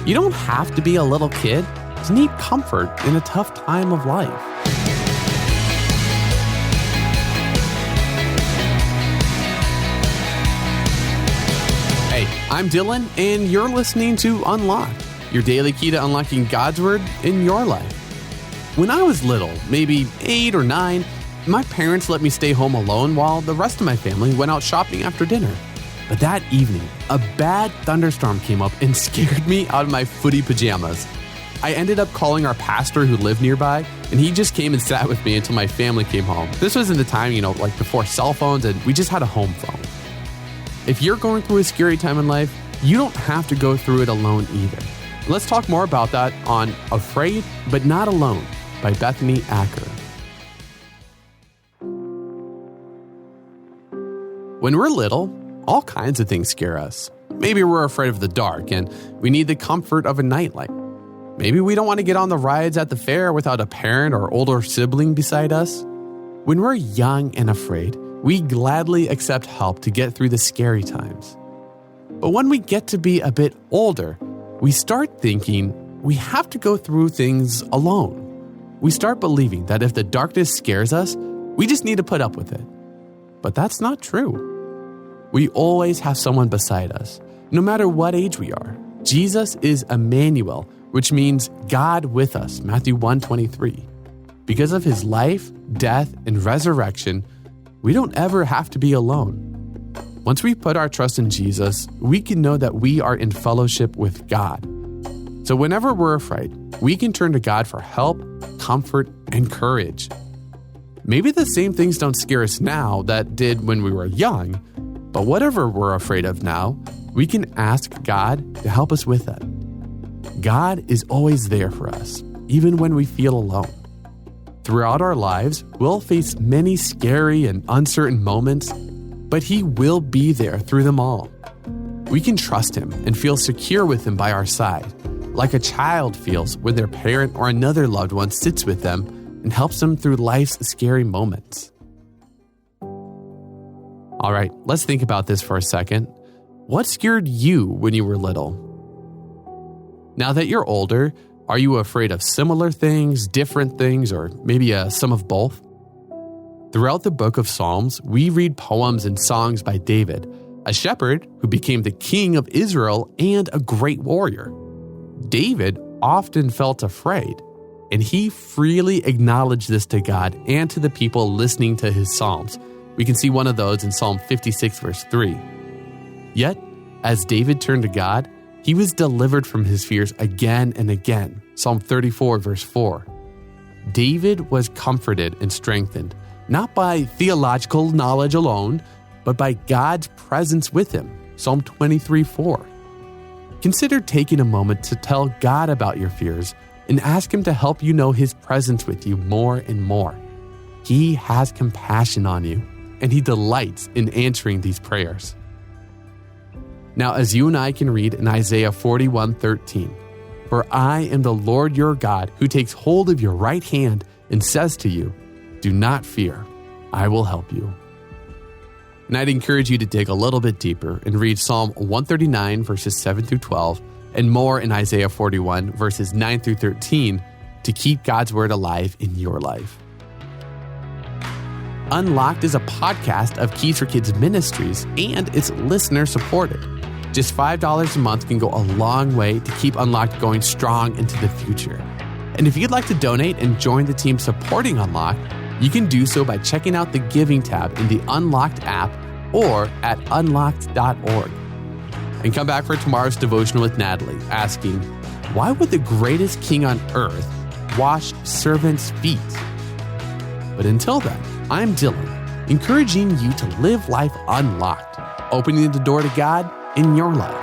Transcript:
You don't have to be a little kid to need comfort in a tough time of life. Hey, I'm Dylan, and you're listening to Unlocked, your daily key to unlocking God's Word in your life. When I was little, maybe 8 or 9, my parents let me stay home alone while the rest of my family went out shopping after dinner. But that evening, a bad thunderstorm came up and scared me out of my footy pajamas. I ended up calling our pastor who lived nearby, and he just came and sat with me until my family came home. This was in the time, like before cell phones, and we just had a home phone. If you're going through a scary time in life, you don't have to go through it alone either. Let's talk more about that on Afraid But Not Alone by Bethany Acker. When we're little, all kinds of things scare us. Maybe we're afraid of the dark and we need the comfort of a nightlight. Maybe we don't want to get on the rides at the fair without a parent or older sibling beside us. When we're young and afraid, we gladly accept help to get through the scary times. But when we get to be a bit older, we start thinking we have to go through things alone. We start believing that if the darkness scares us, we just need to put up with it. But that's not true. We always have someone beside us, no matter what age we are. Jesus is Immanuel, which means God with us, Matthew 1:23. Because of his life, death, and resurrection, we don't ever have to be alone. Once we put our trust in Jesus, we can know that we are in fellowship with God. So whenever we're afraid, we can turn to God for help, comfort, and courage. Maybe the same things don't scare us now that did when we were young, but whatever we're afraid of now, we can ask God to help us with that. God is always there for us, even when we feel alone. Throughout our lives, we'll face many scary and uncertain moments, but he will be there through them all. We can trust him and feel secure with him by our side, like a child feels when their parent or another loved one sits with them and helps them through life's scary moments. All right, let's think about this for a second. What scared you when you were little? Now that you're older, are you afraid of similar things, different things, or maybe a sum of both? Throughout the book of Psalms, we read poems and songs by David, a shepherd who became the king of Israel and a great warrior. David often felt afraid, and he freely acknowledged this to God and to the people listening to his psalms. We can see one of those in Psalm 56, verse 3. Yet, as David turned to God, he was delivered from his fears again and again. Psalm 34, verse 4. David was comforted and strengthened, not by theological knowledge alone, but by God's presence with him. Psalm 23, 4. Consider taking a moment to tell God about your fears and ask him to help you know his presence with you more and more. He has compassion on you, and he delights in answering these prayers. Now, as you and I can read in Isaiah 41:13, "For I am the Lord your God, who takes hold of your right hand and says to you, 'Do not fear, I will help you.'" And I'd encourage you to dig a little bit deeper and read Psalm 139, verses 7 through 12, and more in Isaiah 41, verses 9 through 13, to keep God's word alive in your life. Unlocked is a podcast of Keys for Kids Ministries, and it's listener-supported. Just $5 a month can go a long way to keep Unlocked going strong into the future. And if you'd like to donate and join the team supporting Unlocked, you can do so by checking out the Giving tab in the Unlocked app or at unlocked.org. And come back for tomorrow's devotional with Natalie, asking, why would the greatest king on earth wash servants' feet? But until then, I'm Dylan, encouraging you to live life unlocked, opening the door to God in your life.